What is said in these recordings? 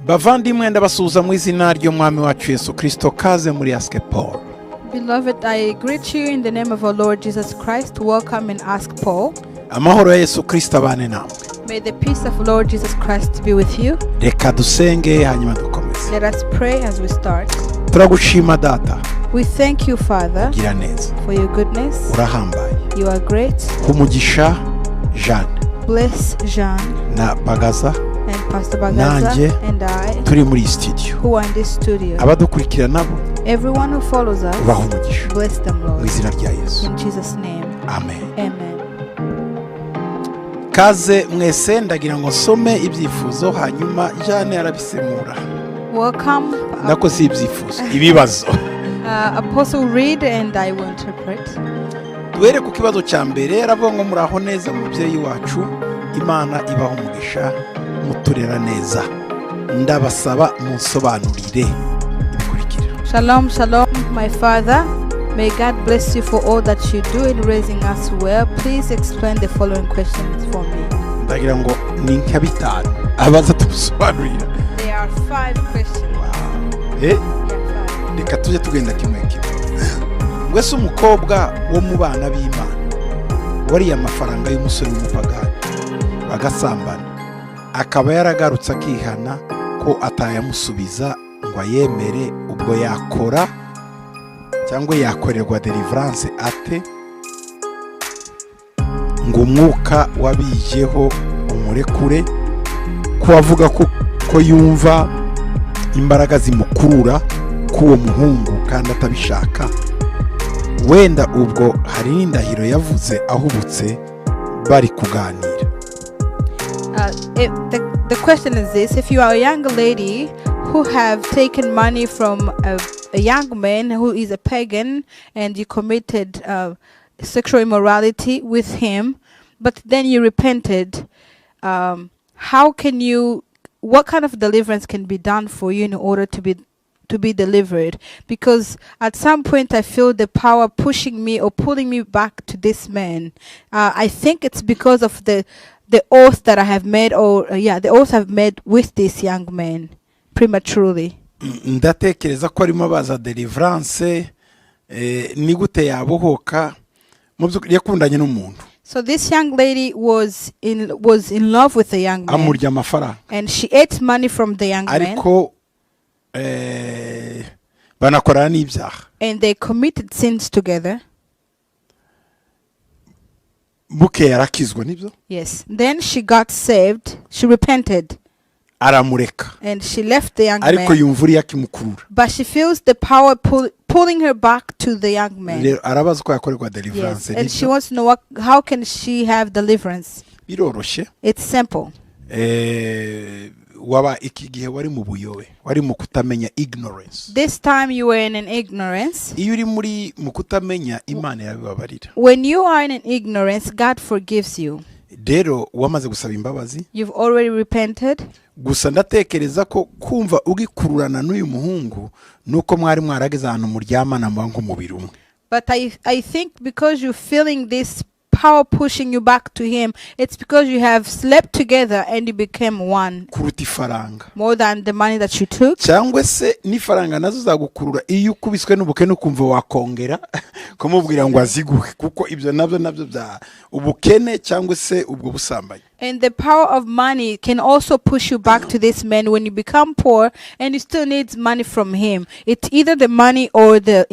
bavandimwe ndabasuhuza mu izina ry'umwami wacu Yesu Kristo, kaze muri Ask Paul. Beloved, I greet you in the name of our Lord Jesus Christ. Welcome and Ask Paul. Amahoro ya Yesu Kristo abane namwe. May the peace of Lord Jesus Christ be with you. Reka dusenge hanyuma dukomeze. Let us pray as we start. Turagushima data. We thank you, Father, Gira neza. for your goodness. Urahambaye. You are great. Umugisha Jean. Bless Jean Na Bagaza. and Pastor Bagaza and I turi muri studio. who are in this studio. Abadukurikira nabo. Everyone who follows us, Ubaha umugisha. bless them, Mu Lord. izina rya Yesu. In Jesus' name. Amen. Amen. Kaze mwese ndagira ngo nsome ibyifuzo hanyuma Jean arabisemura. Welcome. Nako si ibyifuzo, ibibazo. Apostle read and I will interpret. Duhere ku kibazo cya mbere, aravuga ngo muraho neza mubyeyi wacu, Imana ibaho umugisha, muturera neza. Ndabasaba munsobanurire ibikurikira. Shalom, shalom, my Father. May God bless you for all that you do in raising us well. Please explain the following questions for me. Ndagira ngo ni nka bitanu abaza tumusobanurira. There are 5 questions. Eh? Yeah, 5. Reka tujye tugenda kimwe kimwe. Ngwese umukobwa wo mu bana b'Imana wariye amafaranga y'umusore w'umupagani bagasambana, akaba yaragarutse akihana ko atayamusubiza ngo ayemere, ubwo yakora cyangwa yakorerwa deliverance ate ngo umwuka wabijeho umurekure, ko avuga ko yumva imbaraga zimukurura k'uwo muhungu kandi atabishaka, wenda ubwo hari n'indahiro yavuze ahubutse bari kuganira. The question is this: if you are a young lady who have taken money from a young man who is a pagan and you committed sexual immorality with him, but then you repented, what kind of deliverance can be done for you in order to be delivered? Because at some point I feel the power pushing me or pulling me back to this man. I think it's because of the oath that I have made, the oath I've made with this young man prematurely. Ndatekereza ko arimo baza deliverance ni gute yabohoka mu by'ukuri yakundanye n'umuntu. So this young lady was in love with the young man. Amurya amafaranga. And she ate money from the young man. Ariko banakorana n'ibyaha. And they committed sins together. Buke yarakizwa nibyo? Yes. Then she got saved. She repented. Aramureka. And she left the young Ariko man. yumva uri yakimukurura. But she feels the power pulling her back to the young man. Arabaza ko yakorerwa deliverance. Yes. And she wants to know how can she have deliverance? Biroroshye. It's simple. Waba iki gihe wari mu buyobe, wari mu kutamenya, ignorance. This time you were in an ignorance. Iyo uri muri mu kutamenya, Imana yabibabarira. When you are in an ignorance, God forgives you. Rero wamaze gusaba imbabazi. You've already repented. Gusa ndatekereza ko kumva ugikururana n'uyu muhungu nuko mwari mwarageze ahantu muryamana mu banko mubiri umwe. But I think because you're feeling this power pushing you back to him, it's because you have slept together and you became one. Kuruta ifaranga. More than the money that you took. Cyangwa se n'ifaranga nazo zagukurura iyo ukubiswe n'ubukene ukumva wakongera kumubwira ngo aziguhe, kuko ibyo nabyo bya ubukene cyangwa se ubwo busambanyi. And the power of money can also push you back to this man when you become poor and you still need money from him. It's either the money or the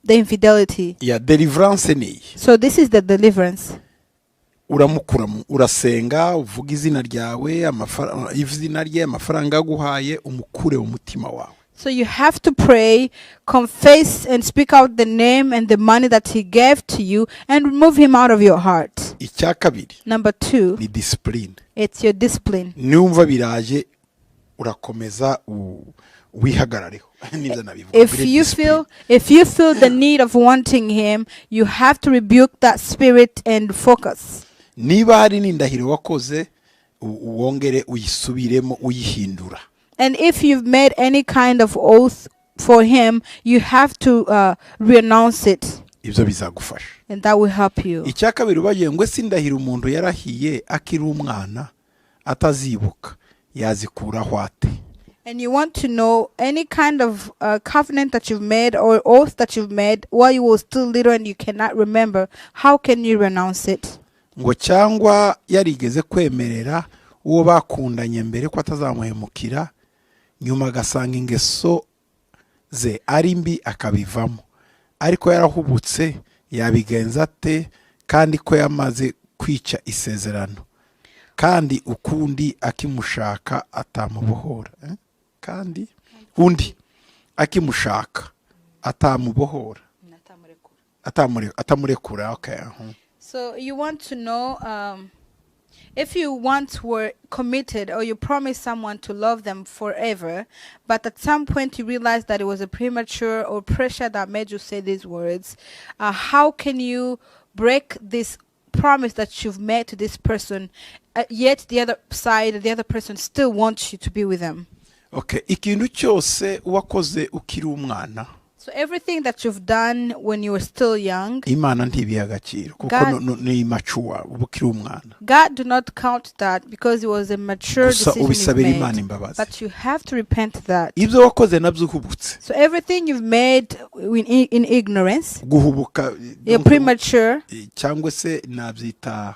infidelity. Yeah, deliverance ni. So this is the deliverance. Uramukura, urasenga, uvuga izina ryawe, izina rye, amafaranga aguhaye, umukure umutima wawe. So you have to pray, confess and speak out the name and the money that he gave to you and remove him out of your heart. Icya kabiri. Number 2. Ni discipline. It's your discipline. Numva biraje urakomeza wihagarareho. If you feel the need of wanting him, you have to rebuke that spirit and focus. Niba hari n'indahiro wakoze wongere uyisubiremo uyihindura. And if you've made any kind of oath for him, you have to renounce it. Ibyo bizagufasha. And that will help you. Icya kabiri bagiye ngo sindahira umuntu yarahiye akiri umwana atazibuka yazikuraho ate. and you want to know any kind of covenant that you've made or oath that you've made while you were still little and you cannot remember, how can you renounce it? ngo cyangwa yarigeze kwemerera uwo bakundanye mbere ko atazamuhemukira nyuma agasanga ingeso ze ari mbi akabivamo, ariko yarahubutse yabigenza ate kandi ko yamaze kwica isezerano kandi ukundi akimushaka atamubohora kandi undi akimushaka atamubohora atamurekura. Okay. So you want to know if you once were committed or you promised someone to love them forever, but at some point you realized that it was a premature or pressure that made you say these words, how can you break this promise that you've made to this person, yet the other side, the other person still wants you to be with them? Okay, ikintu cyose wakoze ukiri umwana, so everything that you've done when you were still young, Imana ntibiha agaciro kuko ni mature ubukiri umwana. God do not count that because it was a mature decision you made, but you have to repent that. Ibyo wakoze nabyo uhubutse. So everything you've made in ignorance, guhubuka, you're premature, cyangwa se nabyita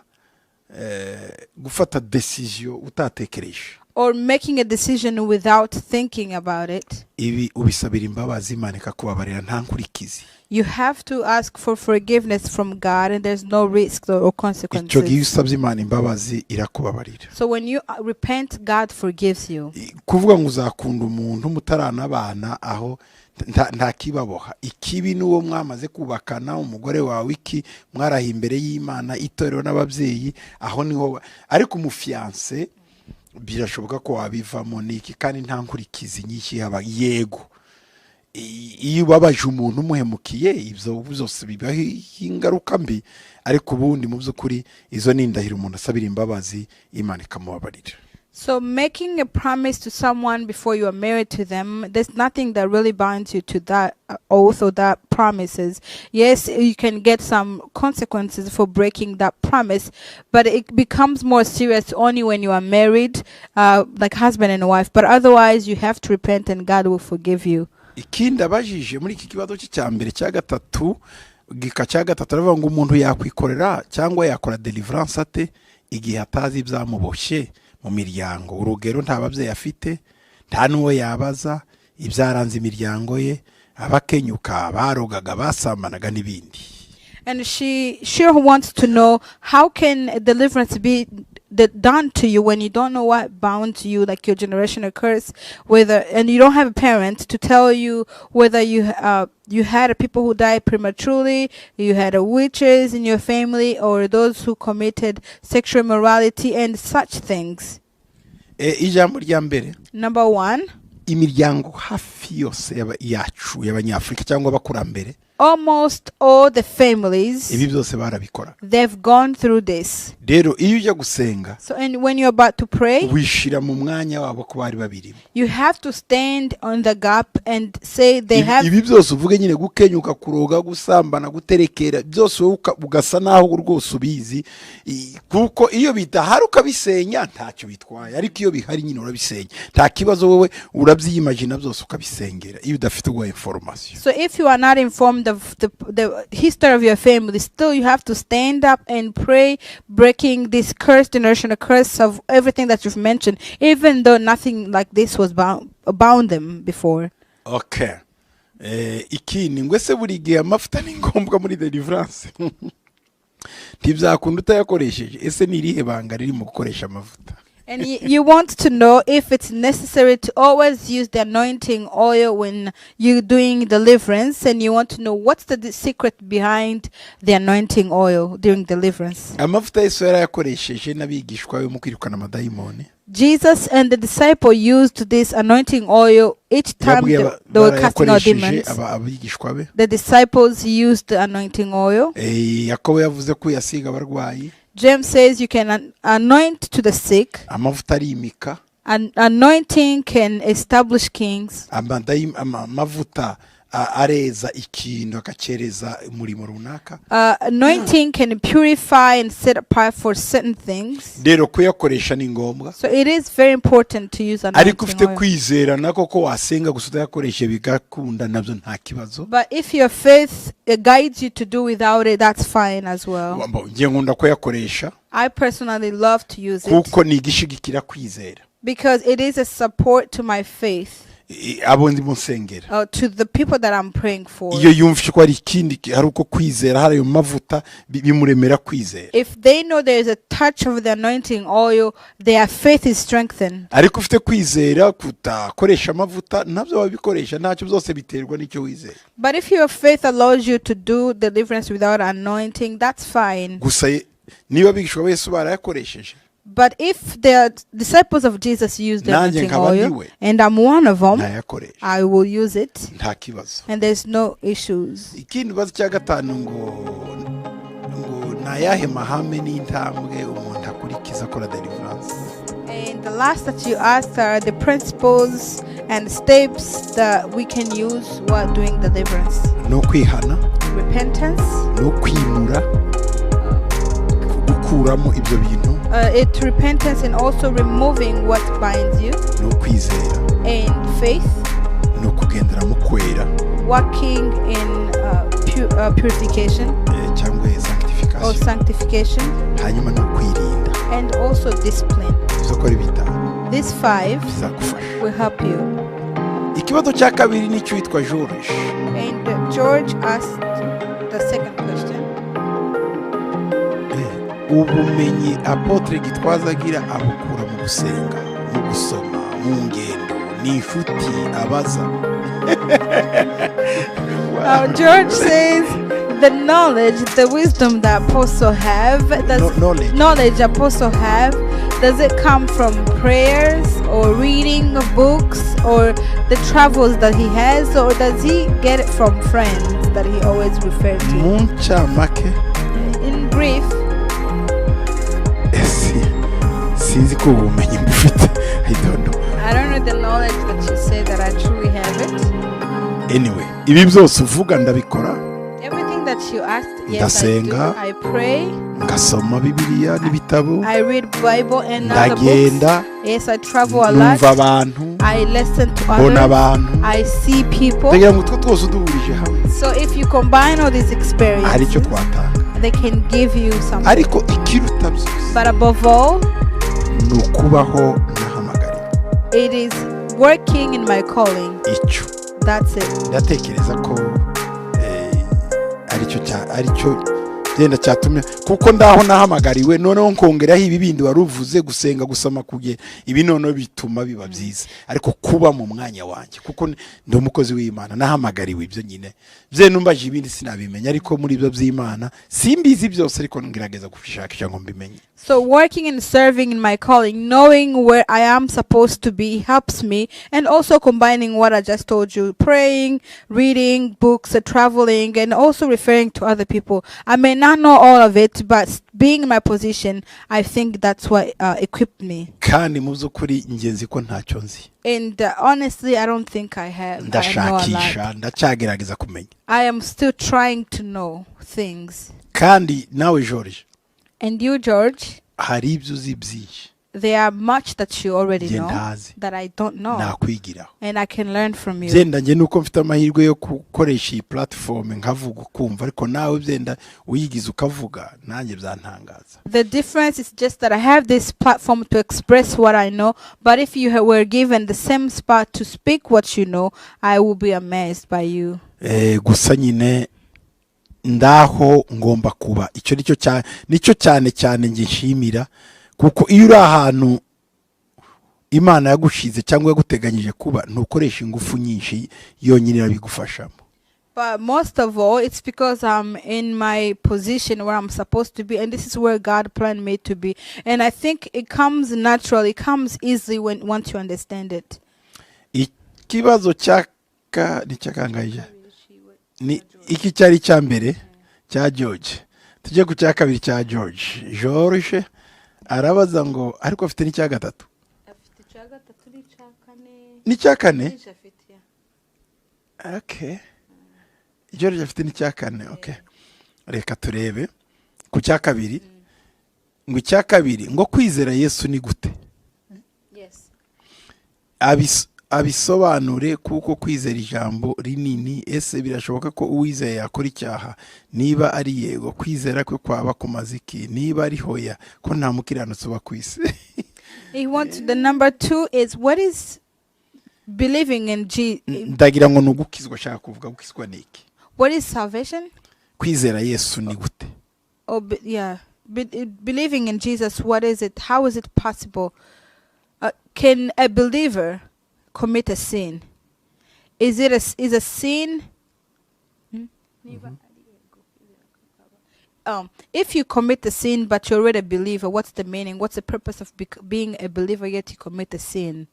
gufata decision utatekereje, or making a decision without thinking about it. Ibi ubisabira imbabazi Imana ikakubabarira nta nkurikizi. You have to ask for forgiveness from God and there's no risk or consequences. Icyo gihe usabye Imana imbabazi irakubabarira. So when you repent, God forgives you. Kuvuga ngo uzakunda umuntu mutaranabana aho nta kibaboha, ikibi n'uwo mwamaze kubakana umugore wawe iki mwarahi imbere y'Imana itorero n'ababyeyi aho niho, ariko umufiance birashoboka ko wabivamo niki kandi nta nkurikizi nyinshi yaba yego. Iyo babaje umuntu umuhemukiye ibyo byose bibaho ingaruka mbi, ariko ubundi mu by'ukuri izo ni indahiro umuntu asabira imbabazi Imana ikamubabarira. So making a promise to someone before you are married to them, there's nothing that really binds you to that oath or that promises. Yes, you can get some consequences for breaking that promise, but it becomes more serious only when you are married, like husband and wife. But otherwise, you have to repent and God will forgive you. Ikindi abajije muri iki kibazo cya mbere cya gatatu gika cya gatatu aravuga ngo umuntu yakwikorera cyangwa yakora deliverance ate igihe atazi ibyamuboshye mu miryango. Urugero nta babyeyi afite, nta n'uwo yabaza ibyaranze imiryango ye, abakenyuka barogaga basambanaga n'ibindi. And she wants to know how can deliverance be done to you when you don't know what bound you, like your generational curse, and you don't have a parent to tell you whether you had people who died prematurely, you had witches in your family, or those who committed sexual immorality and such things. Ijambo rya mbere, number one, imiryango hafi yose yacu y'abanyafrika cyangwa abakurambere, almost all the families, ibi byose barabikora, they've gone through this. Rero iyo ujya gusenga, so and when you're about to pray, wishira mu mwanya wabo ko bari babirimo, you have to stand on the gap and say they have. Ibi byose uvuge nyine gukenyuka, kuroga, gusambana, guterekera, byose ugasa naho rwose ubizi, kuko iyo bitahari ukabisenya ntacyo bitwaye, ariko iyo bihari nyine urabisenya nta kibazo, wowe urabyimagina byose ukabisengera iyo udafite uwo information. So if you are not informed of the history of your family, still you have to stand up and pray, breaking this cursed generational curse of everything that you've mentioned, even though nothing like this was bound them before. Okay. Ikindi ngwese buri gihe amafuta ni ngombwa muri deliverance. Ntibyakunda utayakoresheje, ese ni irihe banga riri mu gukoresha amavuta? And you want to know if it's necessary to always use the anointing oil when you're doing deliverance, and you want to know what's the secret behind the anointing oil during deliverance. Amavuta Yesu yarayakoresheje n'abigishwa be mu kwirukana amadayimoni. Jesus and the disciple used this anointing oil each time they were casting out demons. The disciples used the anointing oil. Yakobo yavuze ko yasiga abarwayi. James says you can anoint to the sick. Amavuta arimika. Anointing can establish kings. Amavuta areza ikintu akacereza umurimo runaka. Anointing can purify and set apart for certain things. Rero kuyakoresha ni ngombwa. So it is very important to use Ariko anointing ufite oil. kwizera nako ko wasenga gusa udakoreshe bigakunda nabyo nta kibazo. But if your faith guides you to do without it, that's fine as well. Ngiye nkunda kuyakoresha I personally love to use it kuko ni igishigikira kwizera. because it is a support to my faith, Abo ndi musengera. to the people that I'm praying for. Iyo yumvise ko ari ikindi hari uko kwizera hari ayo mavuta bimuremera kwizera. If they know there is a touch of the anointing oil, their faith is strengthened. Ariko ufite kwizera kutakoresha amavuta nabyo wabikoresha ntacyo byose biterwa n'icyo wizera. But if your faith allows you to do deliverance without anointing, that's fine. Gusa niba bigishwa Yesu barayakoresheje. But if the disciples of Jesus used the Nanjye anointing nkaba oil, ndiwe, and I'm one of them, nayakoresha I will use it, nta kibazo. and there's no issues. Ikindi bazo cya gatanu ngo nayahe mahame n'intambwe umuntu akurikiza akora deliverance. And the last that you asked are the principles and steps that we can use while doing deliverance. No kwihana, Repentance, no kwimura, gukuramo ibyo bintu, it's repentance and also removing what binds you, no kwizera, and faith, no kugendera mu kwera, walking in purification cyangwa or sanctification, sanctification, hanyuma no kwirinda. and also discipline. Uzakora ibitabo These 5 bizagufasha. will help you. Ikibazo cya kabiri ni cyitwa George. And George asked the second question. Ubumenyi Apotre Gitwaza agira abukura mu gusenga, mu gusoma, mu ngendo, n'inshuti abaza. George says the knowledge, the wisdom that apostle have, knowledge apostle have, does it come from prayers or reading of books or the travels that he has, or does he get it from friends that he always refers to? Mu ncamake, In brief, sinzi ko ubumenyi mbufite. I don't know. I don't know the knowledge that you say that I truly have it. Anyway, ibi byose uvuga ndabikora. Everything that you asked, yes, I do. Ndasenga, I pray, ngasoma Bibiliya n'ibitabo, I read Bible and other ndagenda, books. Yes, I travel a numva lot. abantu, I listen to mbona others. abantu. I see people. Ndagira ngo utwo twose uduhurije hamwe So if you combine all these hari icyo experiences, twatanga. they can give you something. Ariko ikiruta byose But above all, ni ukubaho nahamagariwe. it is working in my calling. Icyo That's it. ndatekereza ko aricyo genda cyatumye kuko ndaho nahamagariwe noneho nkongeraho ibi bindi waruvuze gusenga gusama kuge ibi noneho bituma biba byiza, ariko kuba mu mwanya wanjye kuko ndi umukozi w'Imana nahamagariwe ibyo nyine bye numbaje ibindi sinabimenya, ariko muri ibyo by'Imana simbizi byose, ariko ngerageza gushakisha ngo mbimenye. So working and serving in my calling, knowing where I am supposed to be, helps me, and also combining what I just told you, praying, reading books, traveling, and also referring to other people. I may not know all of it, but being in my position, I think that's what equipped me. Kandi mu by'ukuri ingenzi ko ntacyo nzi. And honestly, I don't think I have. Ndashakisha, ndacyagerageza kumenya. I am still trying to know things. Kandi nawe George, And you, George, hari ibyo uzi byinshi there are much that you already nge know ntazi that I don't know, nakwigiraho. and I can learn from you. Byenda nge nuko mfite amahirwe yo gukoresha iyi platform nkavuga ukumva, ariko nawe byenda uyigize ukavuga nanjye byantangaza. The difference is just that I have this platform to express what I know, but if you were given the same spot to speak what you know, I will be amazed by you. Gusa nyine ndaho ngomba kuba icyo nicyo cyane nge nshimira, kuko iyo uri ahantu Imana yagushize cyangwa yaguteganyije kuba ntukoresha ingufu nyinshi, yonyine irabigufashamo. But most of all, it's because I'm in my position where I'm supposed to be, and this is where God planned me to be. And I think it comes naturally, it comes easily once you understand it. Ikibazo ni cyakangaje ni iki cyari cya mbere cya George, tujye ku cya kabiri cya George arabaza ngo ariko afite n'icya gatatu. Afite icya gatatu n'icya kane. N'icya kane? Okay. George afite n'icya kane. Okay, reka turebe ku cya kabiri. Ngo icya kabiri ngo kwizera Yesu ni gute? Abisobanure kuko kwizera ijambo rinini. Ese birashoboka ko uwizeye yakora icyaha? Niba ari yego, kwizera kwe kwaba kumaze iki? Niba ari hoya, ko nta mukiranutsi uba ku isi. He wants the number 2 is what is believing in Jesus. Ndagira ngo nugukizwa, shaka kuvuga gukizwa niki? What is salvation? Kwizera Yesu ni gute? Oh, believing in Jesus, what is it? How is it possible? Can a believer commit a sin? Is a sin? If you commit a sin but you're already a believer, what's the meaning? What's the purpose of being a believer yet you commit a sin?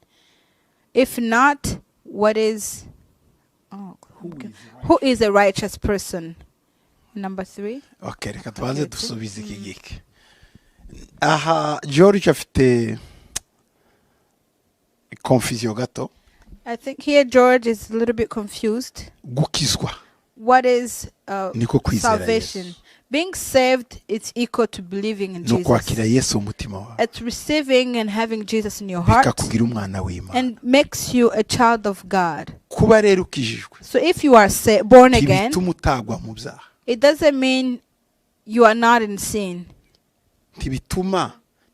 If not, what is? Who is a righteous person? Number 3. Okay, reka tubanze dusubize iki giki. Aha, George afite confusion gato. I think here George is a little bit confused. Gukizwa What is niko kwizera salvation? Yesu. Being saved, it's equal to believing in No Jesus. kwakira Yesu umutima wawe. It's receiving and having Jesus in your heart Bikakugira umwana w'Imana. and makes you a child of God. Kuba rero ukijijwe, So if you are born again, ntibituma utagwa mu byaha. it doesn't mean you are not in sin.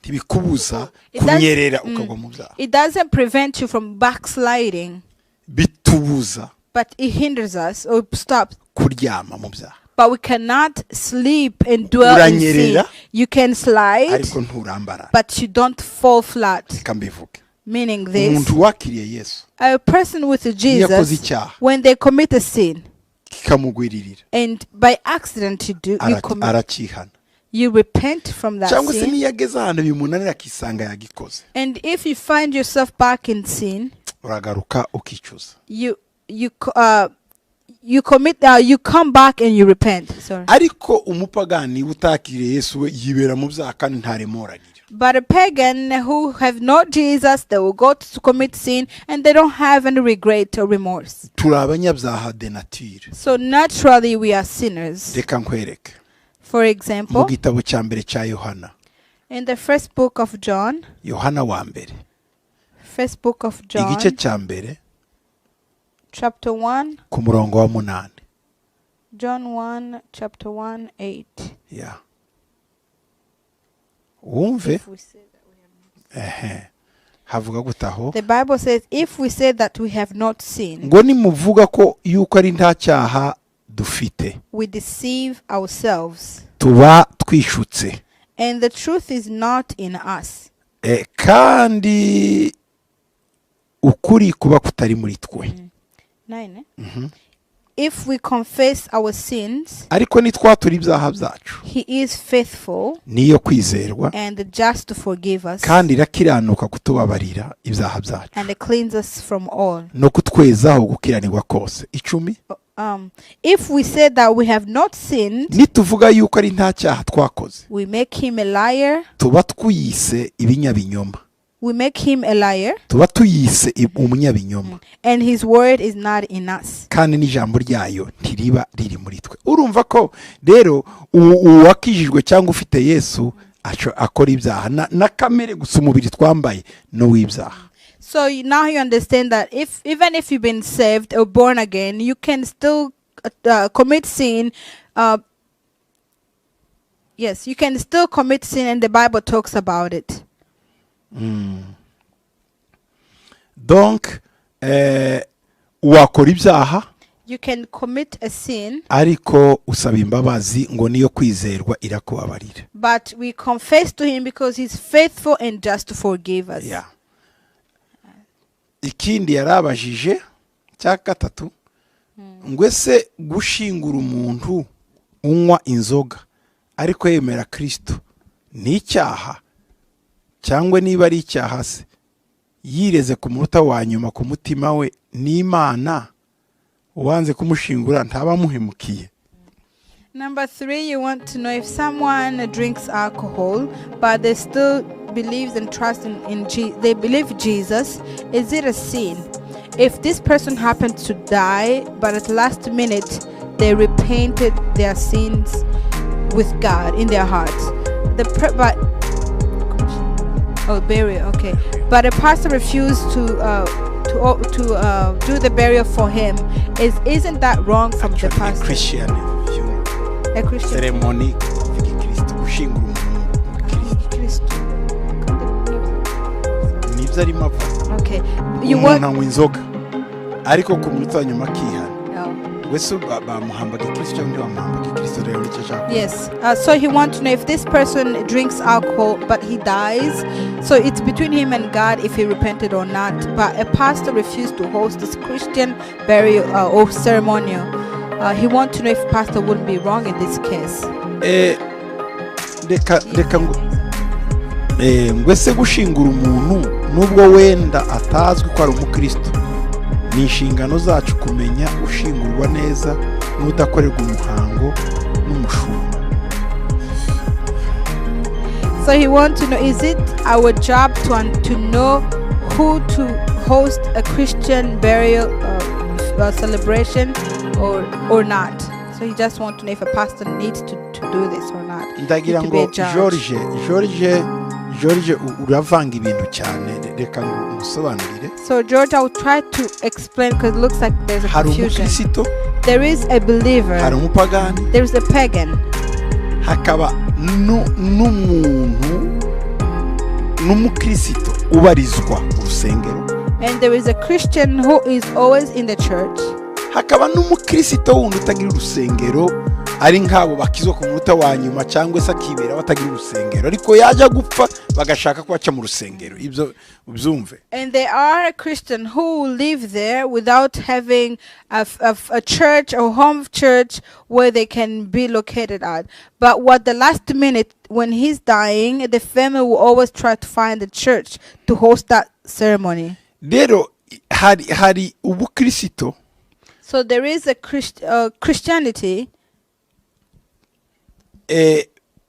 Ntibikubuza It does- kunyerera ukagwa mu byaha. It doesn't prevent you from backsliding, Bitubuza but it hinders us or stops. kuryama mu byaha. But we cannot sleep and dwell in sin. Uranyerera, You can slide, ariko nturambara. but you don't fall flat. Reka mbivuge. Meaning this, Umuntu wakiriye Yesu a person with yakoze Jesus, icyaha when they commit a sin, kikamugwiririra, and by accident arakihana. you repent from that Cyangwa se sin. niyo ageze ahantu bimunanira akisanga yagikoze, And if you find yourself back in sin, uragaruka ukicuza. you come back and you repent. Sorry. Ariko umupagani utakiriye Yesu we yibera mu byaha kandi ntaremoragira. But a pagan who have not Jesus, they will go to commit sin and they don't have any regret or remorse. Turi abanyabyaha de nature. So naturally we are sinners. Reka nkwereke. For Mu example, gitabo cya mbere cya Yohana, in the first book of John, Yohana wa mbere, igice cya mbere chapter 1, ku murongo wa 8. John 1, chapter 1, 8. Yeah. Wumve, If we say that havuga gutaho the Bible says, if we say that we have not sinned, ngo nimuvuga ko yuko ari nta cyaha dufite, we deceive ourselves, tuba twishutse, and the truth is not in us. kandi ukuri kuba kutari muri twe. 9. If we confess our sins, Ariko nitwatura ibyaha byacu, he is faithful niyo kwizerwa and just to forgive us kandi irakiranuka kutubabarira ibyaha byacu and cleanse us from all. no kutwezaho gukiranirwa kose. 10. If we say that we have not sinned, Nituvuga yuko ari nta cyaha twakoze, we make him a liar. tuba twiyise ibinyabinyoma, We make him a liar, tuba tuyise umunyabinyoma, and his word is not in us. kandi n'ijambo ryayo ntiriba riri muri twe. Urumva ko rero uwakijijwe cyangwa ufite Yesu akora ibyaha na kamere gusa umubiri twambaye no w'ibyaha. So now you understand that even if you've been saved or born again, you can still commit sin. Yes, you can still commit sin, and the Bible talks about it. Donc wakora ibyaha You can commit a sin, ariko usaba imbabazi ngo niyo kwizerwa irakubabarira. but we confess to him because he's faithful and just to forgive us. Yeah. Ikindi yarabajije cya gatatu, ngo ese gushingura umuntu unywa inzoga ariko yemera Kristo ni icyaha, cyangwa niba ari icyaha se yireze ku munota wa nyuma ku mutima we n'Imana uwanze kumushingura ntaba muhemukiye. Number 3, you want to know if someone drinks alcohol, but they still believes and trust in they believe Jesus, is it a sin? If this person happens to die, but at the last minute they repented their sins with God in their hearts. Burial. Okay, but a pastor refused to do the burial for him. Isn't that wrong from the pastor? Christian, A Christian ceremony gikristo gushingura umuntu Kristo. nibyo arimo avuga. Okay, umuntu anywa inzoga ariko ku munsi wa nyuma akihana. No. wese bamuhambaga Kristo cyangwa bamuhambaga Kristo rero nicyo ashaka. Yes. So he wants to know if this person drinks alcohol but he dies. So it's between him and God if he repented or not. But a pastor refused to host this Christian burial or ceremonial. He wants to know if pastor wouldn't be wrong in this case. Reka ngwese gushingura umuntu nubwo wenda atazwi ko ari umukristo. Ni inshingano zacu kumenya ushingurwa neza n'udakorerwa umuhango n'umushumba. So he wants to know, is it our job to know who to host a Christian burial celebration or not? So he just wants to know if a pastor needs to do this or not. Ndagira ngo George uravanga ibintu cyane, reka ngusobanurire. So George, I will try to explain because it looks like there's a confusion. There is a believer. Hari umupagani. There is a pagan. Hakaba n'umukristo ubarizwa mu rusengero. And there is a Christian who is always in the church. Hakaba n'umukristo wundi utagira urusengero, ari nk'abo bakizwa ku munota wa nyuma cyangwa se akibera batagira urusengero ariko yaje gupfa bagashaka kwaca mu rusengero. Ibyo ubyumve. And they are a Christian who live there without having a church or home church where they can be located at. But what the last minute when he's dying, the family will always try to find a church to host that ceremony. Rero hari ubukristo. So there is a Christianity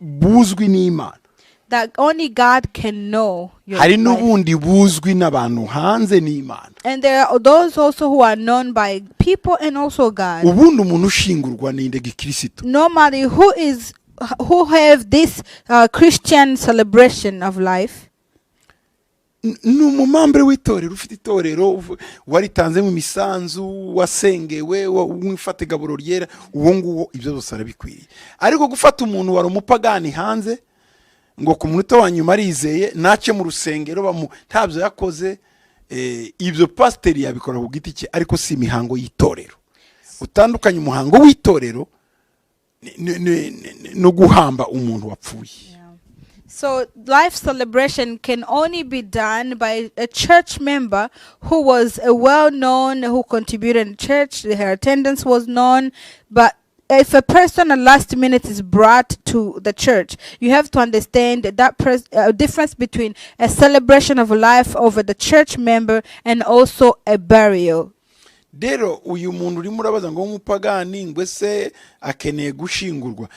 buzwi n'Imana. That only God can know your hari life. n'ubundi buzwi n'abantu hanze n'Imana. And there are those also who are known by people and also God. Ubundi umuntu ushingurwa n'inde gikristo. Normally who have this Christian celebration of life. N'umumambere w'itorero ufite itorero waritanze mu misanzu wasengewe wifate gaburo ryera uwo nguwo ibyo byose arabikwiriye. Ariko gufata umuntu wari umupagani hanze ngo ku munota wa nyuma arizeye nace mu rusengero ntabyo yakoze, ibyo pasiteri yabikora ku giti cye ariko si imihango y'itorero. Utandukanye umuhango w'itorero no guhamba umuntu wapfuye. So life celebration can only be done by a church member who was well-known, who contributed in church, her attendance was known. But if a person at last minute is brought to the church, you have to understand that difference between a celebration of life over the church member and also a burial. Dero uyu muntu uri murabaza ngo umupagani ngwese akeneye gushingurwa.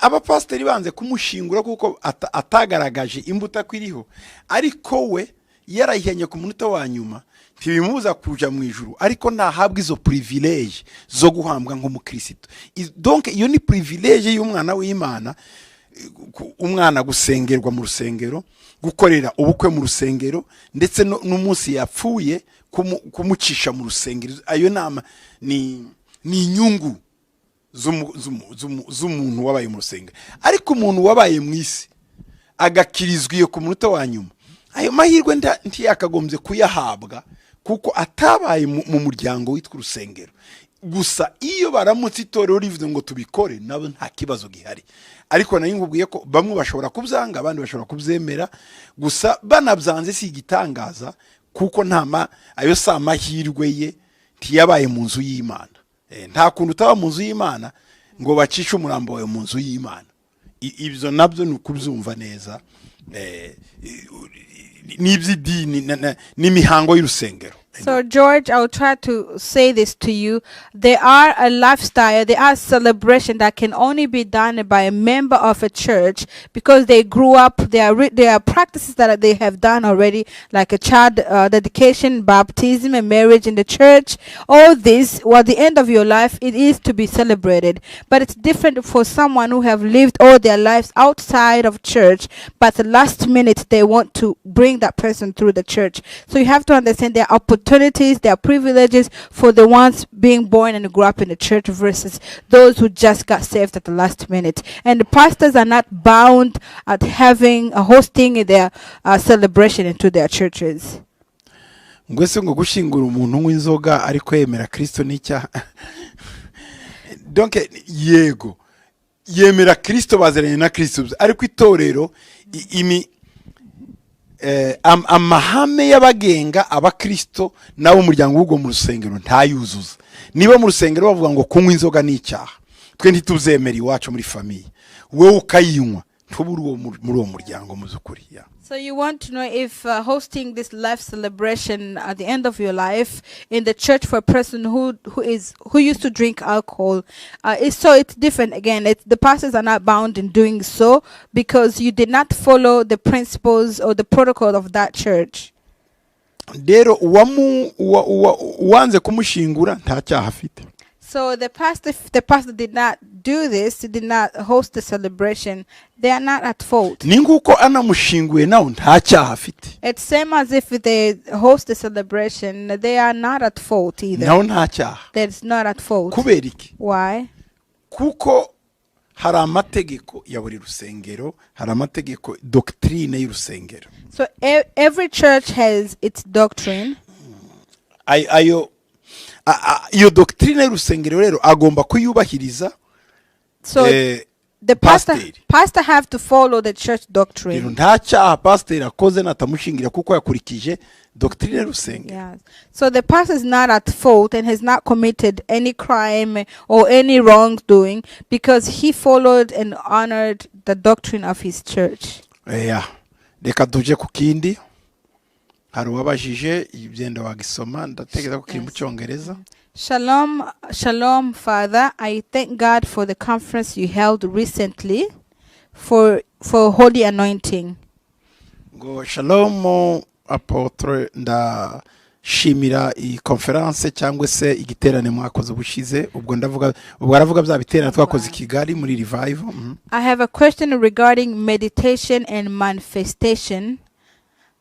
Abapasiteri banze kumushingura kuko atagaragaje imbuto akwiriho, ariko we yarayihanye ku munota wa nyuma ntibimubuza kuja mu ijuru, ariko ntahabwa izo privilege zo guhambwa nk'umukristo. Donc iyo ni privilege y'umwana w'Imana, umwana gusengerwa mu rusengero, gukorera ubukwe mu rusengero, ndetse n'umunsi yapfuye kumucisha mu rusengero. Ayo nama ni inyungu z'umuntu wabaye mu rusengero. Ariko umuntu wabaye mu isi agakirizwa iyo ku munota wa nyuma, ayo mahirwe ntiyakagombye kuyahabwa kuko atabaye mu muryango witwa urusengero. Gusa iyo baramutse itorero rivuze ngo tubikore nabo nta kibazo gihari. Ariko nayo ngubwiye ko bamwe bashobora kubyanga abandi bashobora kubyemera, gusa banabyanze si igitangaza kuko ayo sa mahirwe ye ntiyabaye mu nzu y'Imana. Nta kuntu utaba mu nzu y'Imana ngo bacishe umurambo wawe mu nzu y'Imana. Ibyo nabyo ni ukubyumva neza. N'iby'idini n'imihango y'urusengero. So, George, I'll try to say this to you. There are a lifestyle, there are celebration that can only be done by a member of a church because they grew up. There are practices that they have done already, like a child dedication, baptism, and marriage in the church. All this, well, at the end of your life, it is to be celebrated. But it's different for someone who have lived all their lives outside of church, but the last minute they want to bring that person through the church. So you have to understand there are opportunities, there are privileges for the ones being born and grew up in the church versus those who just got saved at the last minute. And the pastors are not bound at hosting their celebration into their churches. ngwese ngo gushingura umuntu w'inzoga ariko yemera Kristo n'icyaha. Donc yego yemera Kristo bazeranye na Kristo ariko itorero amahame y'abagenga abakristo nabo umuryango w'ubwo mu rusengero ntayuzuza. Niba mu rusengero bavuga ngo kunywa inzoga n'icyaha, twe ntituzemera iwacu muri famille, wowe ukayinywa ntuburi muri uwo muryango muzukuri. So you want to know if hosting this life celebration at the end of your life in the church for a person who used to drink alcohol, it's different again. The pastors are not bound in doing so because you did not follow the principles or the protocol of that church. Dero wanze kumushingura nta cyaha afite. So the pastor did not do this, did not host the celebration, they are not at fault. Ninguko anamushinguye nawo nta cyaha afite. It's same as if they host the celebration, they are not at fault either. Nawo nta cyaha. That's not at fault. Kubera iki? Why? Kuko hari amategeko ya buri rusengero, hari amategeko doctrine y'urusengero. So every church has its doctrine. Iyo doctrine y'urusengero rero agomba kuyubahiriza. So the pastor have to follow the church doctrine. Nta cyaha pastor akoze natamushingira kuko yakurikije doctrine y'urusengero. Yes. So the pastor is not at fault and has not committed any crime or any wrongdoing because he followed and honored the doctrine of his church. Reka tuje ku kindi. Hari wabajije ibyenda wagisoma ndatekereza ko kiri mu Cyongereza. Shalom, Father. I thank God for the conference you held recently for holy anointing. Ngo shalom apotre ndashimira iyi conference cyangwa se igiterane mwakoze ubushize ubwo aravuga bya biterane twakoze Kigali muri revival. I have a question regarding meditation and manifestation.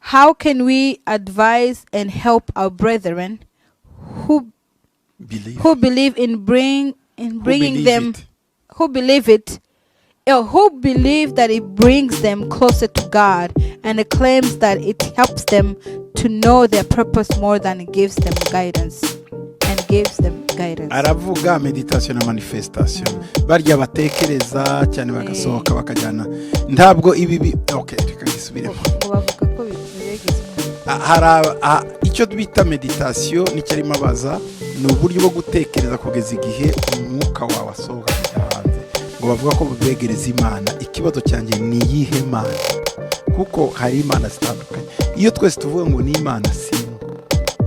How can we advise and help our brethren who believe that it brings them closer to God, and it claims that it helps them to know their purpose more than it gives them guidance. Aravuga meditation na manifestation. Barya batekereza cyane bagasohoka bakajyana. Ntabwo ibi okay reka gisubiremo. Icyo twita meditation nicyo arimo abaza ni uburyo bwo gutekereza kugeza igihe umwuka wawe asohoka hanze ngo bavuga ko begereza Imana. Ikibazo cyanjye ni iyihe Mana, kuko hari Imana zitandukanye. Iyo twese tuvuga ngo ni Imana simwe.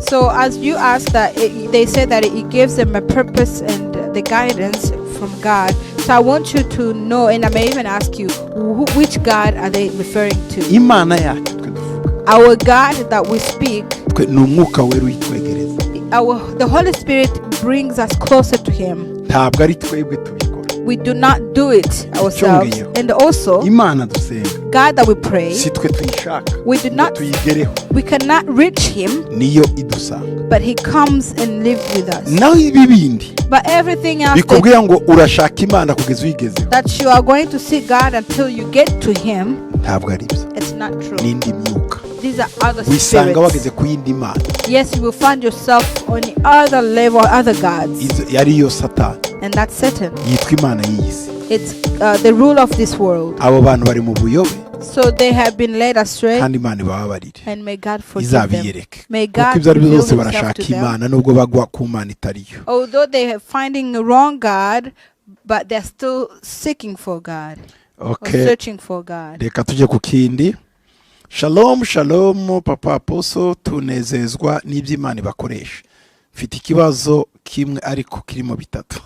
So as you ask that, they say that it gives them a purpose and the guidance from God. So I want you to know, and I may even ask you, which God are they referring to? Imana yacu twe tuvuga. Our God that we speak. Twe ni umwuka wera uyitwegereza. The Holy Spirit brings us closer to Him. Ntabwo ari twebwe tubikora. We do not do it ourselves. And also, Imana dusenga. God that we pray, si twe tuyishaka. We do not. We cannot reach Him. Niyo idusanga. But He comes and lives with us. Naho ibibindi. But everything else bikubwira ngo urashaka Imana kugeza uyigezeho. That you are going to see God until you get to Him. Ntabwo ari byo. It's not true. Nindi myuka. These are other wisanga wageze ku yindi Mana. Yes, you will find yourself on the other level, other gods. Yari yo Satan. And that's Satan. Yitwa Imana y'isi. It's the rule of this world. Abo bantu bari mu buyobe. So they have been led astray. Kandi Imana ibababarire. And may God forgive them. Izabiyereke. May God reveal Himself to them. Nubwo bagwa ku Mana itariyo. Although they are finding a wrong God, but they're still seeking for God. Okay. Or searching for God. Reka tuje ku kindi. Shalom shalom papa Apostle, tunezezwa n'iby'Imana bakoresha. Mfite ikibazo kimwe ariko kirimo bitatu.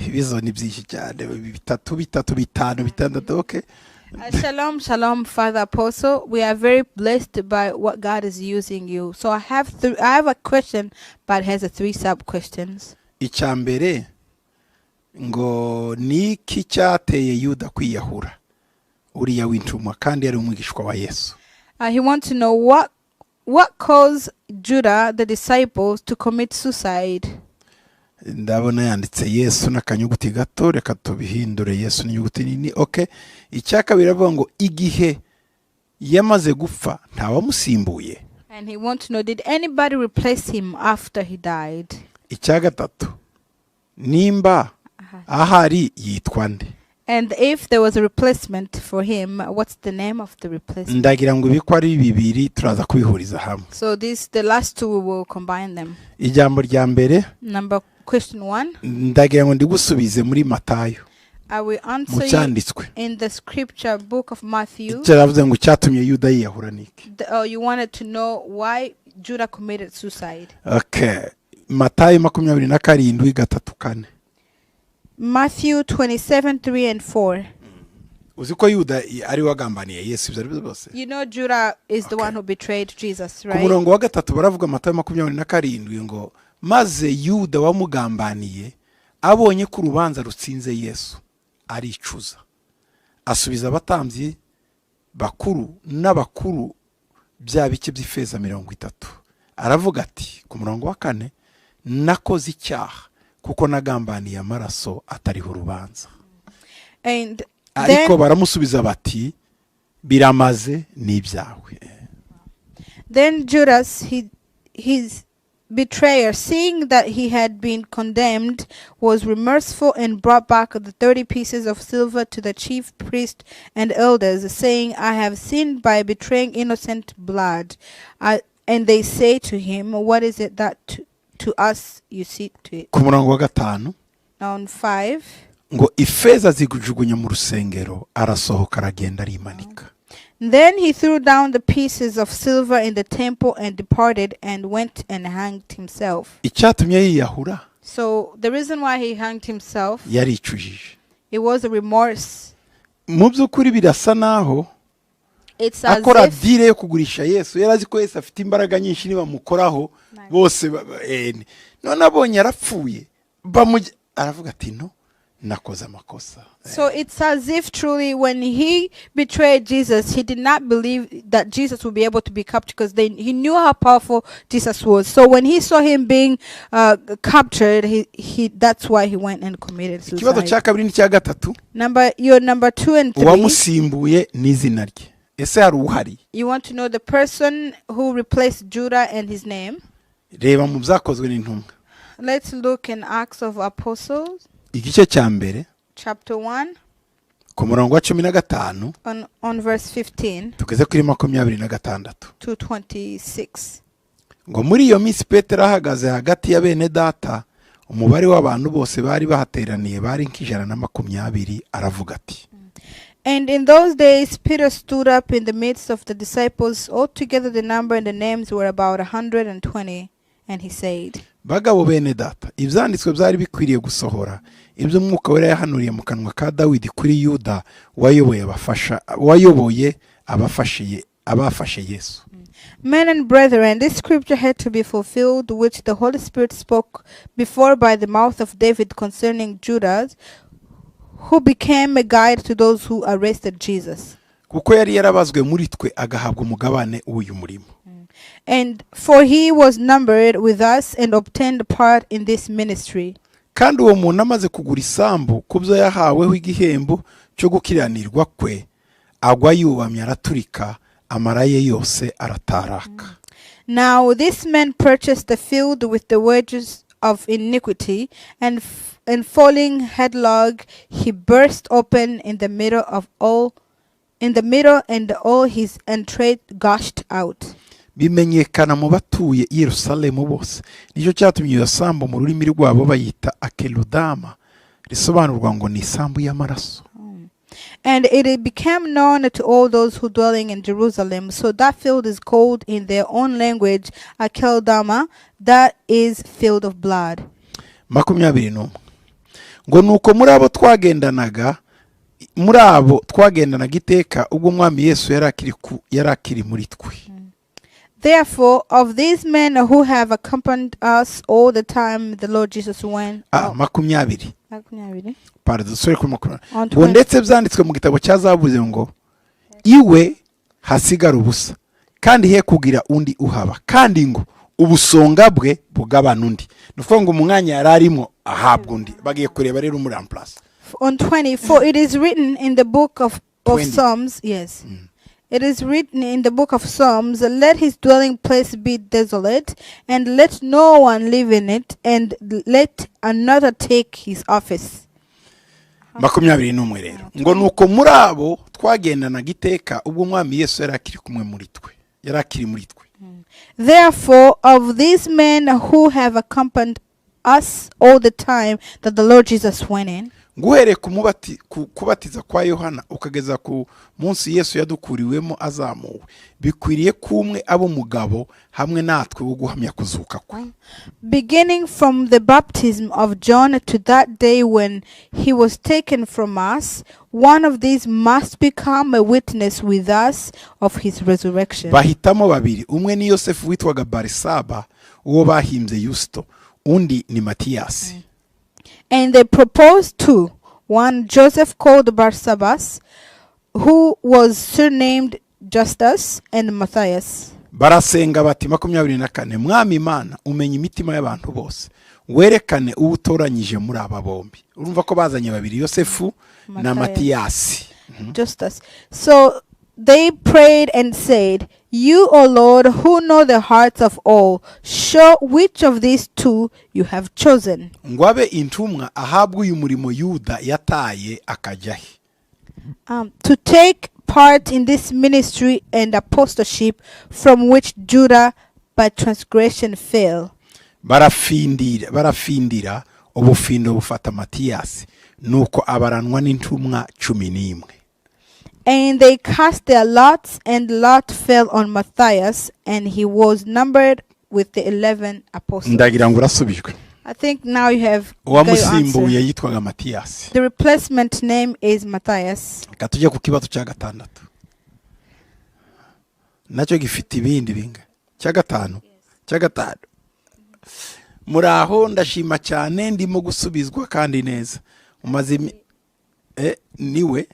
Ibizo ni byinshi cyane, bitatu bitanu bitandatu. Okay. Shalom, shalom, Father Apostle. We are very blessed by what God is using you. So I have a question, but it has a 3 sub questions. Icyambere ngo niki cyateye Yuda kwiyahura uriya w'intumwa kandi yari umwigishwa wa Yesu. He wants to know what caused Judah, the disciples, to commit suicide. Ndabona yanditse Yesu n'akanyuguti gato, reka tubihindure Yesu n'inyuguti nini. Okay. Icyaka biravuga ngo igihe yamaze gupfa ntawamusimbuye. And he wants to know, did anybody replace him after he died? Icyagatatu, nimba ahari yitwa nde? And if there was a replacement for him, what's the name of the replacement? Ndagira ngo ibiko ari bibiri turaza kubihuriza hamwe. So the last 2 we will combine them. Ijambo rya mbere, Question 1. ndagira ngo ndigusubize muri Matayo. I will answer you in the scripture book of Matthew. Cyaravuze ngo cyatumye Yuda yiyahura niki? You wanted to know why Judah committed suicide. Okay. Matayo 27:3-4. Matthew 27:3 and 4. Uziko Yuda ari wagambaniye Yesu byari byose. You know Judah is the one who betrayed Jesus, right? Ku murongo wa 3 baravuga Matayo 27 ngo maze Yuda wamugambaniye abonye ku rubanza rutsinze Yesu aricuza. Asubiza abatambyi bakuru n'abakuru bya bike by'ifeza 30. Aravuga ati ku murongo wa 4, nakoze icyaha kuko nagambaniye amaraso atariho urubanza. And ariko baramusubiza bati biramaze n'ibyawe. Then Judas, his betrayer, seeing that he had been condemned, was remorseful and brought back the 30 pieces of silver to the chief priest and elders, saying, I have sinned by betraying innocent blood. And they say to him, what is it that to us you see to it? Ku murongo wa 5, On 5, ngo ifeza zigujugunya mu rusengero, arasohoka aragenda arimanika. Then he threw down the pieces of silver in the temple and departed and went and hanged himself. Icyatumye yiyahura, So the reason why he hanged himself, yaricujije. it was a remorse. Mu by'ukuri birasa naho It's as akora if dire yo kugurisha Yesu. Yarazi ko Yesu afite imbaraga nyinshi niba mukoraho bose none abonye arapfuye aravuga ati no nakoze amakosa. So it's as if truly when he betrayed Jesus, he did not believe that Jesus would be able to be captured because he knew how powerful Jesus was. So when he saw him being captured, he that's why he went and committed Ikibazo suicide. cya kabiri n'icya gatatu, Your number 2 and 3. uwamusimbuye n'izina rye. Ese hari uhari? You want to know the person who replaced Judah and his name? Reba mu byakozwe n'intumwa. Let's look in Acts of Apostles, Igice cya mbere chapter 1, ku murongo wa 15 on verse 15 tugeze kuri 26. to 26. Ngo muri iyo minsi Petero ahagaze hagati ya bene data, umubare w'abantu bose bari bahateraniye bari nk'ijana aravuga ati. And in those days Peter stood up in the midst of the disciples. Altogether the number and the names were about 120. And he said, bagabo bene data, ibyanditswe byari bikwiriye gusohora ibyo Mwuka Wera yahanuriye mu kanwa ka Dawidi kuri Yuda wayoboye abafashe Yesu. Men and brethren, this scripture had to be fulfilled, which the Holy Spirit spoke before by the mouth of David concerning Judas, who became a guide to those who arrested Jesus. Kuko yari yarabazwe muri twe agahabwa umugabane w'uyu murimo. And for he was numbered with us and obtained part in this ministry. Kandi uwo muntu amaze kugura isambu kubyo yahaweho igihembo cyo gukiranirwa kwe, agwa yubamye araturika, amara ye yose arataraka. Now this man purchased the field with the wages of iniquity, and falling headlong he burst open in the middle, and all his entrails gushed out. Bimenyekana mu batuye Yerusalemu bose. Nicyo cyatumye iyo sambu mu rurimi rwabo bayita Akeludama, risobanurwa ngo ni isambu y'amaraso. And it became known to all those who dwelling in Jerusalem. So that field is called in their own language Akeldama, that is field of blood. 21 ngo nuko muri abo twagendanaga iteka ubwo umwami Yesu yarakiri muri twe. Therefore, of these men who have accompanied us all the time the Lord Jesus went. 20 pardon, sorry kuri 20 On ngo ndetse byanditswe mu gitabo cya Zabuze ngo iwe hasigara ubusa kandi he kugira undi uhaba kandi ngo ubusonga bwe bugabana undi. Nuvuga ngo umwanya yararimo ahabwa undi. Bagiye kureba rero muri amplace. On 20, for it is written in the book of Psalms, yes. It is written in the book of Psalms, let his dwelling place be desolate, and let no one live in it, and let another take his office. 21 rero ngo nuko muri abo twagendanaga iteka ubwo umwami Yesu yarakiri muri twe. Therefore, of these men who have accompanied us all the time that the Lord Jesus went in, nguhere kubatiza kwa Yohana ukageza ku munsi Yesu yadukuriwemo azamuwe bikwiriye kumwe abo mugabo hamwe natwe wo guhamya kuzuka kwe. Beginning from the baptism of John to that day when he was taken from us, one of these must become a witness with us of his resurrection. Bahitamo babiri, umwe ni Yosefu witwaga Barisaba uwo bahimbye Yusto, undi ni Matiyasi. And they proposed two, one Joseph called Barsabbas, who was surnamed Justus, and Matthias. Barasenga bati 24 mwami Imana umenya imitima y'abantu bose werekane ubutoranyije muri aba bombi. Urumva ko bazanye babiri Yosefu na Matiyasi. Justus. So they prayed and said, you, O Lord, who know the hearts of all, show which of these two you have chosen. Ngwabe intumwa ahabwa uyu murimo Yuda yataye akajyahe. To take part in this ministry and apostleship from which Judah by transgression fell. Barafindira ubufindo bufata Matiyasi nuko abaranwa n'intumwa 11. And they cast their lots, and lot fell on Matthias, and he was numbered with the 11 apostles. Ndagira ngo urasubijwe. I think now you have uwamusimbuye yitwaga Matiyasi. The replacement name is Matthias. Katuje ku kibazo cya 6 nacyo gifite ibindi binga cya 5 muraho ndashima cyane ndimo gusubizwa kandi neza umaze niwe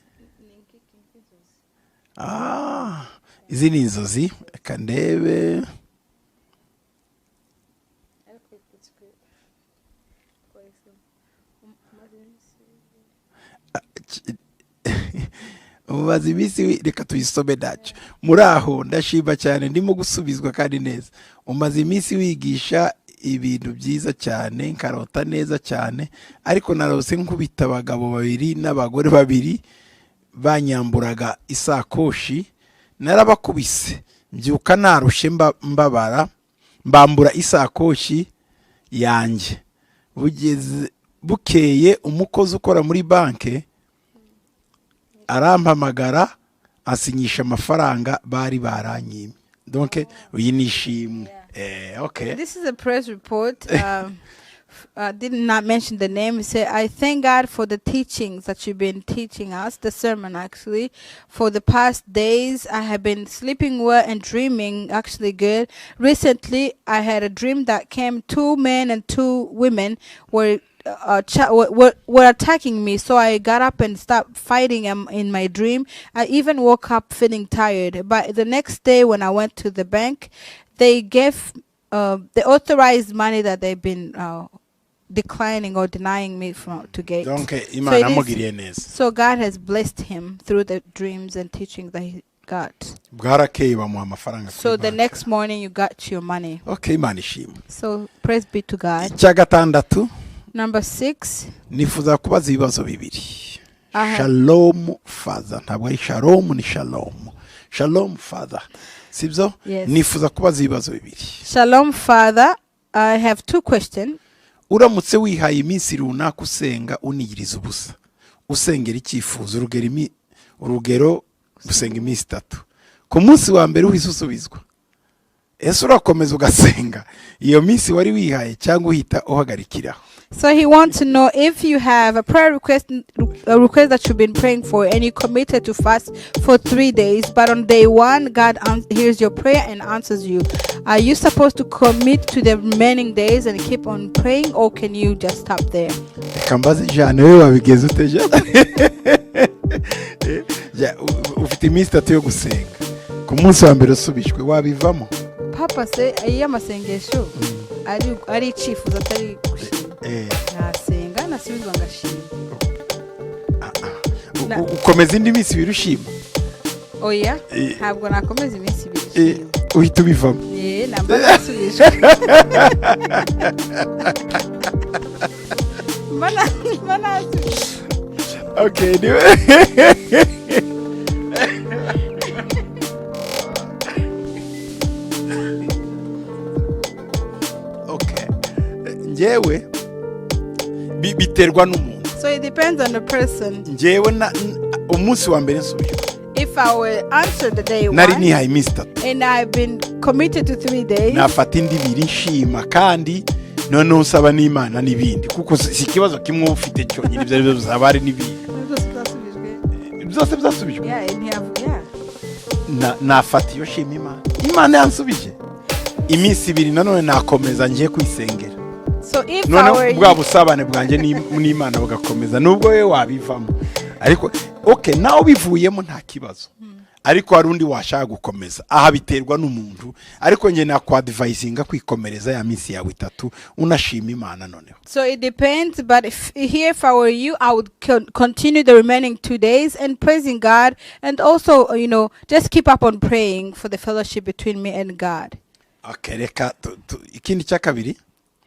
izi ni inzozi kandebe umaze imisi reka tuyisome dacu muraho ndashima cyane ndimo gusubizwa kandi neza umaze imisi wigisha ibintu byiza cyane nkarota neza cyane ariko narose nkubita abagabo babiri n'abagore babiri banyamburaga isakoshi narabakubise mbyuka narushe mbambura isakoshi yanjye bukeye umukozi ukora muri banke arampamagara asinyisha amafaranga bari baranyimye donc uyinishimwe. Okay, this is a press report. Did not mention the name. He said, I thank God for the teachings that you've been teaching us, the sermon actually. For the past days, I have been sleeping well and dreaming actually good. Recently, I had a dream that came 2 men and 2 women were attacking me. So I got up and stopped fighting them in my dream. I even woke up feeling tired. But the next day when I went to the bank, they they authorized money that they've been declining or denying me to get. So God has blessed him through the dreams and teachings that he got. So the next morning you got your money. Okay, manishim. So praise be to God. Number 6. Nifuza kubaza ibibazo bibiri. Shalom Father. Ntabwo shalom ni shalom. Shalom Father. Sibyo? Yes. Nifuza kubaza ibibazo bibiri. Shalom Father. I have 2 questions. Uramutse wihaye iminsi runaka usenga unigiriza ubusa usengera icyifuzo urugero gusenga iminsi 3 ku munsi wa mbere uhise usubizwa ese urakomeza ugasenga iyo minsi wari wihaye cyangwa uhita uhagarikiraho. So he wants to know if you have a prayer request that you've been praying for, and you committed to fast for 3 days, but on day 1 God hears your prayer and answers you. Are you supposed to commit to the remaining days and keep on praying, or can you just stop there? Kambaze jana wewe wabigeze uteje ufite iminsi 3 yo gusenga ku munsi wa mbere usubishwe wabivamo? Papa se iyo amasengesho ari icyifuzo atari gushima nasenga nasubizwa ngashima. Ukomeza indi minsi 2 ushima? Oya ntabwo nakomeza iminsi 2 uhita ubivamo? namba nasubishwe mana okay njyewe biterwa n'umuntu. So it depends on the person. Njyewe umunsi wa mbere nsubije. If I will answer the day 1 nari nihaye iminsi 3 and I've been committed to 3 days, nafata indi 2 nshima kandi none usaba n'Imana n'ibindi kuko si kibazo kimwe ufite cyonyine ibyo ari byo zabari n'ibindi byose byasubijwe. Nafata iyo shima Imana yansubije iminsi 2 nanone nakomeza ngiye kwisengera. So if none bwa busabane bwanjye n'Imana bugakomeza nubwo wewe wabivamo ariko okay nawe bivuyemo nta kibazo ariko hari undi washaka gukomeza aha biterwa n'umuntu ariko nge nakwadvisinga kwikomereza ya minsi yawe 3 unashima Imana noneho. So it depends, but if I were you, I would continue the remaining 2 days and praising God, and also just keep up on praying for the fellowship between me and God. Okay, reka ikindi cya kabiri.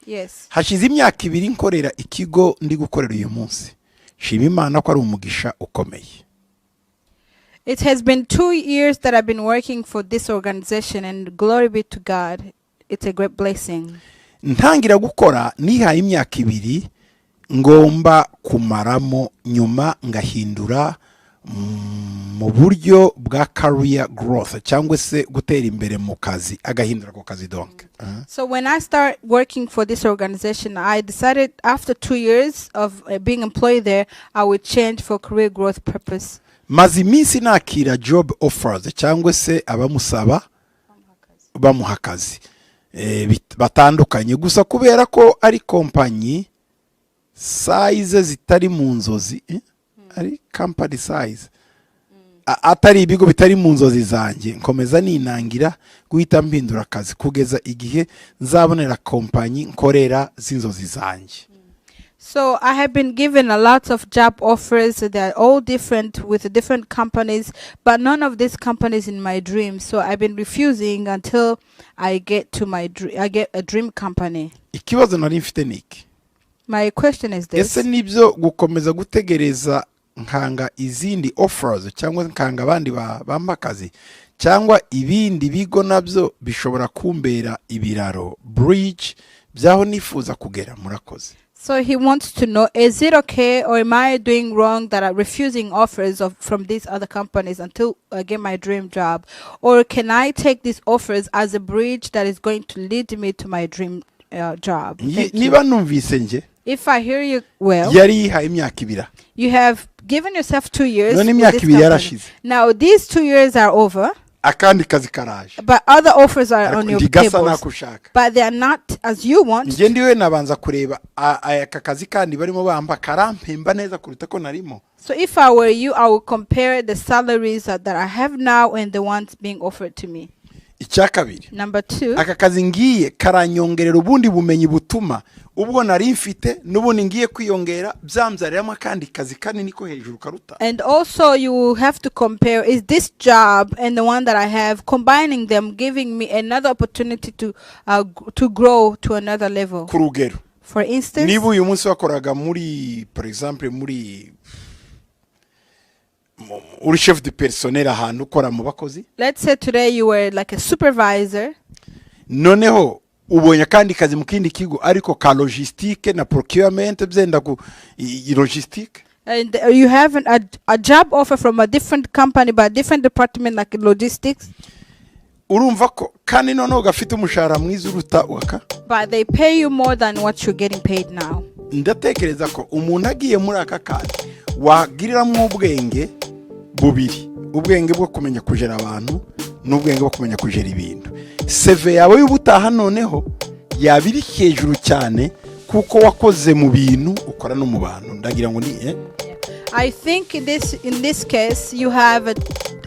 Yes. Hashize imyaka 2 nkorera ikigo ndi gukorera uyu munsi. Shima Imana ko ari umugisha ukomeye. It has been 2 years that I've been working for this organization, and glory be to God. It's a great blessing. Ntangira gukora nihaye imyaka 2 ngomba kumaramo nyuma ngahindura mu buryo bwa career growth cyangwa se gutera imbere mu kazi agahindura ko kazi donc. So when I start working for this organization, I decided after 2 years of being employed there, I would change for career growth purpose. Mazi minsi nakira job offers cyangwa se abamusaba bamuhakazi batandukanye gusa kubera ko ari kompanyi size zitari mu nzozi ari company size atari ibigo bitari mu nzozi zanjye nkomeza ninangira guhita mpindura akazi kugeza igihe nzabonera kompanyi nkorera zinzozi zanjye. So I have been given a lot of job offers. They're all different with different companies, but none of these companies in my dream. So I've been refusing until I get a dream company. Ikibazo nari mfite niki? My question is this. Ese nibyo gukomeza gutegereza nkanga izindi offers cyangwa nkanga abandi bamakazi cyangwa ibindi bigo nabyo bishobora kumbera ibiraro bridge byaho nifuza kugera murakoze. So he wants to know, is it okay or am I doing wrong that I'm refusing offers from these other companies until I get my dream job? Or can I take these offers as a bridge that is going to lead me to my dream job? Niba numvise nje. If I hear you well, yari yihaye imyaka 2. You have given yourself 2 years. None imyaka 2 yarashize. Now these 2 years are over. Akandi kazi karaje. But other offers are on your table. But they are not as you want. Nje ndiwe nabanza kureba aka kazi kandi barimo bamba karampemba neza kuruta ko narimo. So if I were you, I would compare the salaries that I have now and the ones being offered to me. Icya kabiri. Number 2. Aka kazi ngiye karanyongerera ubundi bumenyi butuma ubwo nari mfite nubundi ngiye kwiyongera byamzarira kandi kazi kanini ko hejuru karuta. And also you have to compare, is this job and the one that I have, combining them, giving me another opportunity to grow to another level. Kurugero. For instance, niba uyu munsi wakoraga muri for example muri uri chef de personnel ahantu ukora mu bakozi. Let's say today you were like a supervisor. Noneho ubonye kandi kazi mu kindi kigo ariko ka logistique na procurement byenda ku logistique. and you have a job offer from a different company but a different department like logistics, urumva ko kandi noneho gafite umushahara mwiza uruta waka, but they pay you more than what you're getting paid now. ndatekereza ko umuntu agiye muri aka kazi wagiriramo ubwenge bubiri, ubwenge bwo kumenya kujera abantu n'ubwenge bwo kumenya kujera ibintu. CV yawe y'ubutaha noneho yabiri hejuru cyane kuko wakoze mu bintu ukora no mu bantu, ndagira ngo ni I think in this case you have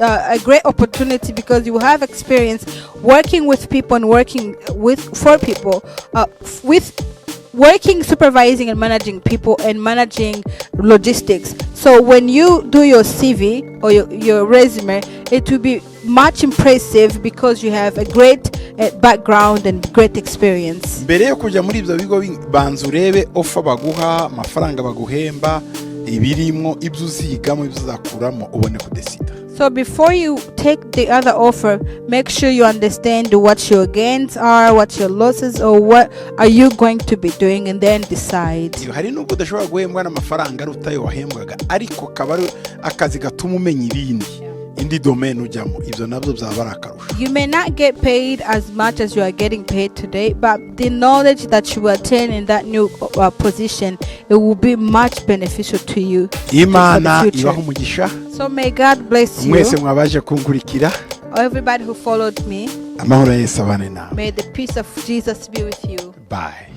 a great opportunity because you have experience working with people and working for people, with working, supervising and managing people and managing logistics. So when you do your CV or your resume, it will be much impressive because you have a great background and great experience. Mbere yo kujya muri ibyo bigo banza urebe offer baguha, amafaranga baguhemba, ibirimo, ibyo uzigamo, ibyo uzakuramo, ubone kudesida. So before you take the other offer, make sure you understand what your gains are, what your losses, or what are you going to be doing, and then decide. Hari nubwo udashobora guhembwa n'amafaranga arutayo wahembwaga, ariko kaba akazi gatuma umenya ibindi indi domain ujyamo, ibyo nabyo byaba akarusho. You may not get paid as much as you are getting paid today, but the knowledge that you attain in that new position, it will be much beneficial to you. Imana ibaho umugisha. So may God bless you. Mwese mwabaje kunkurikira. Everybody who followed me. Amahoro Yesu abane nawe. May the peace of Jesus be with you. Bye.